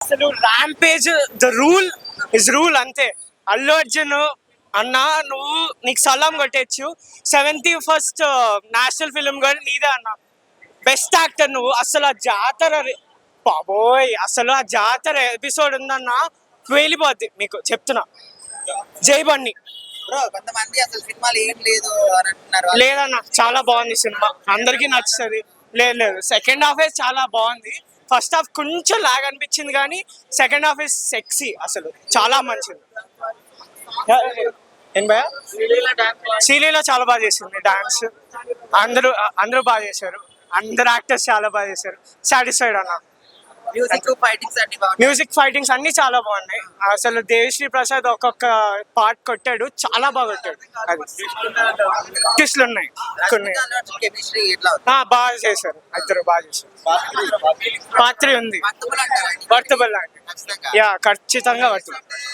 అసలు rampage rule అంతే. అల్లు అర్జున్ అన్న నువ్వు నీకు సలాం కొట్టచ్చు. 71st నేషనల్ ఫిల్మ్ కూడా నీదే అన్న. బెస్ట్ యాక్టర్ నువ్వు. అసలు ఆ జాతర బాబోయ్, అసలు ఆ జాతర ఎపిసోడ్ ఉందన్న వెళ్ళిపోద్ది మీకు చెప్తున్నా. జై బన్నీ. కొంతమంది అసలు సినిమాలు ఏం లేదు అని అంటున్నారు. లేదన్న, చాలా బాగుంది సినిమా, అందరికీ నచ్చుతుంది. లేదు, సెకండ్ హాఫ్ చాలా బాగుంది. ఫస్ట్ హాఫ్ కొంచెం లాగ్ అనిపించింది కానీ సెకండ్ హాఫ్ ఇస్ సెక్సీ, అసలు చాలా మంచిది. ఏం భయ శ్రీలీల చాలా బాగా చేసింది డాన్స్. అందరూ బాగా చేశారు. అందరు యాక్టర్స్ చాలా బాగా చేశారు. సాటిస్ఫైడ్ అన్న. మ్యూజిక్ ఫైటింగ్స్ అన్ని చాలా బాగున్నాయి. అసలు దేవిశ్రీ ప్రసాద్ ఒక్కొక్క పార్ట్ కొట్టాడు, చాలా బాగా కొట్టాడు. అది ట్విస్ట్లు ఉన్నాయి కొన్ని. బాగా చేశారు, ఇద్దరు బాగా చేశారు. పాత్ర ఉంది, వర్తబుల్ అంటే. యా, ఖచ్చితంగా వర్తబుల్.